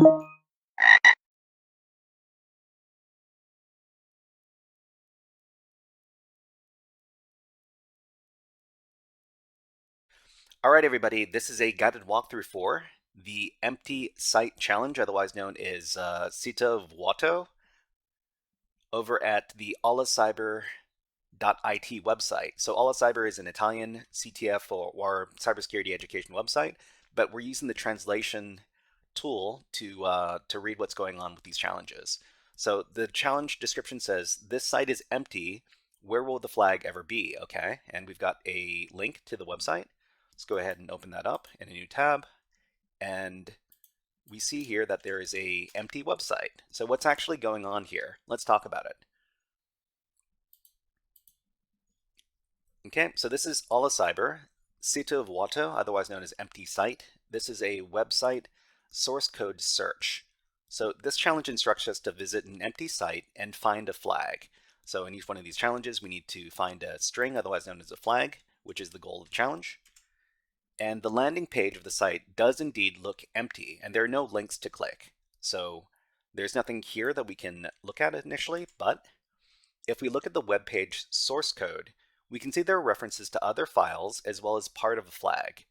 All right, everybody, this is a guided walkthrough for the empty site challenge, otherwise known as Sito Vuoto, over at the HackerFrogs.it website. So HackerFrogs is an Italian CTF or cybersecurity education website, but we're using the translation tool to read what's going on with these challenges. So the challenge description says, this site is empty. Where will the flag ever be? Okay, and we've got a link to the website. Let's go ahead and open that up in a new tab. And we see here that there is a empty website. So what's actually going on here? Let's talk about it. Okay, so this is HackerFrogs, Sito Vuoto, otherwise known as empty site. This is a website source code search. So this challenge instructs us to visit an empty site and find a flag. So in each one of these challenges, we need to find a string, otherwise known as a flag, which is the goal of the challenge. And the landing page of the site does indeed look empty, and there are no links to click. So there's nothing here that we can look at initially, but if we look at the web page source code, we can see there are references to other files as well as part of a flag.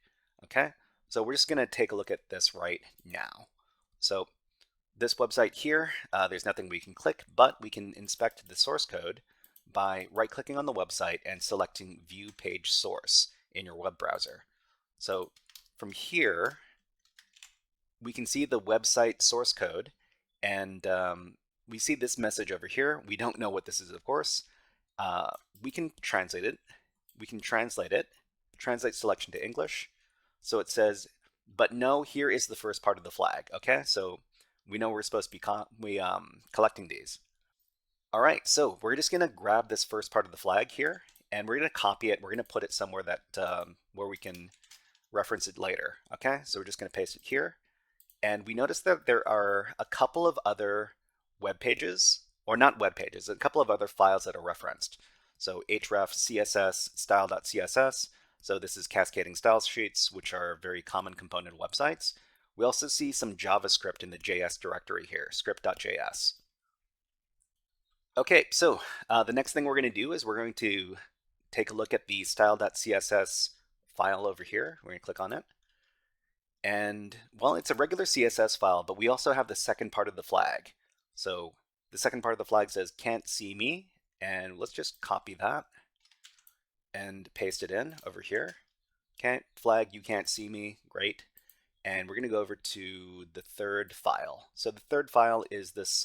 Okay, so we're just going to take a look at this right now. So this website here, there's nothing we can click, but we can inspect the source code by right-clicking on the website and selecting View Page Source in your web browser. So from here, we can see the website source code, and we see this message over here. We don't know what this is, of course. We can translate it. We can translate selection to English. So it says, but no, here is the first part of the flag. Okay, so we know we're supposed to be collecting these. All right, so we're just gonna grab this first part of the flag here, and we're gonna copy it. We're gonna put it somewhere that where we can reference it later. Okay, so we're just gonna paste it here. And we notice that there are a couple of other web pages, or not web pages, a couple of other files that are referenced. So href, css, style.css. So this is cascading style sheets, which are a very common component of websites. We also see some JavaScript in the JS directory here, script.js. Okay, so the next thing we're going to do is we're going to take a look at the style.css file over here. We're going to click on it. And, well, it's a regular CSS file, but we also have the second part of the flag. So the second part of the flag says, can't see me. And let's just copy that and paste it in over here. Okay, flag, you can't see me. Great. And we're going to go over to the third file. So the third file is this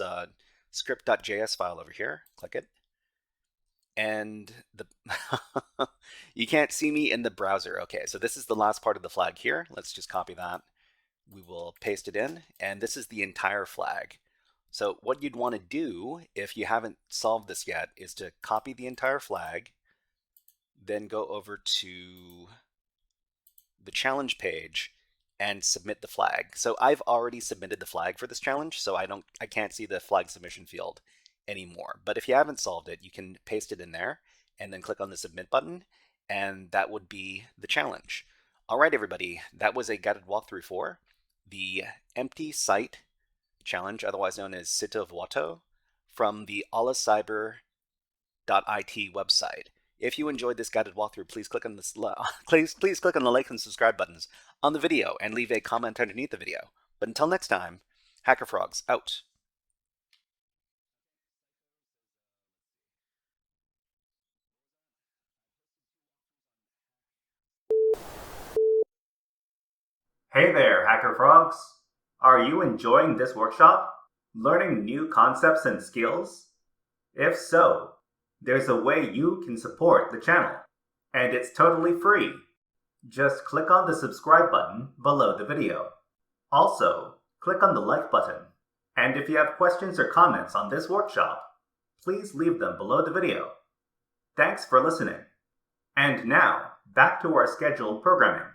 script.js file over here. Click it. And the you can't see me in the browser. Okay, so this is the last part of the flag here. Let's just copy that. We will paste it in, and this is the entire flag. So what you'd want to do if you haven't solved this yet is to copy the entire flag, then go over to the challenge page and submit the flag. So I've already submitted the flag for this challenge, so I can't see the flag submission field anymore. But if you haven't solved it, you can paste it in there and then click on the submit button, and that would be the challenge. All right, everybody, that was a guided walkthrough for the empty site challenge, otherwise known as Sito Vuoto, from the HackerFrogs.it website. If you enjoyed this guided walkthrough, please click on please click on the like and subscribe buttons on the video and leave a comment underneath the video. But until next time, HackerFrogs out. Hey there, HackerFrogs! Are you enjoying this workshop? Learning new concepts and skills? If so, there's a way you can support the channel, and it's totally free. Just click on the subscribe button below the video. Also, click on the like button. And if you have questions or comments on this workshop, please leave them below the video. Thanks for listening. And now, back to our scheduled programming.